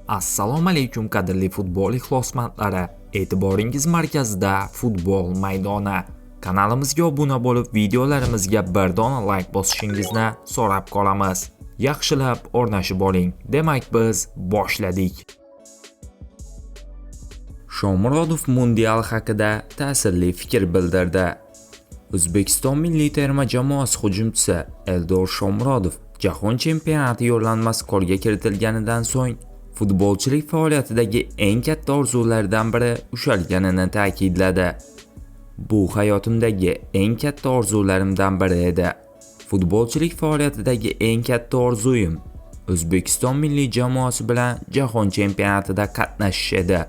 Assalomu alaykum qadrli futbol ixlosmandlari. E'tiboringiz markazida futbol maydoni. Kanalimizga obuna bo'lib, videolarimizga bir dona like bosishingizni so'rab qolamiz. Yaxshilab o'rnashib oling. Demak, biz boshladik. Shomurodov mundial haqida ta'sirli fikr bildirdi. O'zbekiston milliy terma jamoasi hujumchisi Eldor Shomurodov Jahon chempionati yo'llanmasi qo'lga kiritilganidan so'ng futbolchilik faoliyatidagi eng katta orzulardan biri ushalganini ta'kidladi. Bu hayotimdagi eng katta orzularimdan biri edi. Futbolchilik faoliyatidagi eng katta orzuyim O'zbekiston milliy jamoasi bilan Jahon chempionatida qatnashish edi.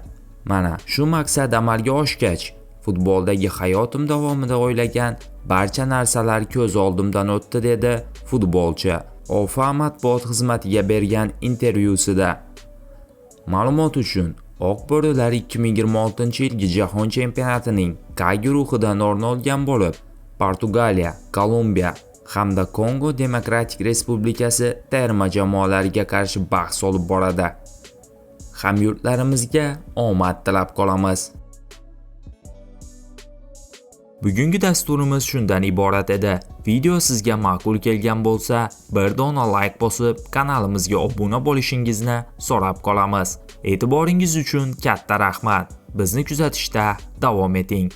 Mana shu maqsad amalga oshgach, futboldagi hayotim davomida o'ylagan barcha narsalar ko'z oldimdan o'tdi, dedi futbolchi OFA matbuot xizmatiga bergan intervyusida. Ma'lumot uchun, Oq bo'rilar 2026-yilgi Jahon chempionatining K guruhidan o'rin olgan bo'lib, Portugaliya, Kolumbiya hamda Kongo Demokratik Respublikasi terma jamoalariga qarshi bahs olib boradi. Hamyurtlarimizga omad tilab qolamiz. Bugungi dasturimiz shundan iborat edi. Video sizga ma'qul kelgan bo'lsa, bir dona like bosib, kanalimizga obuna bo'lishingizni so'rab qolamiz. E'tiboringiz uchun katta rahmat. Bizni kuzatishda davom eting.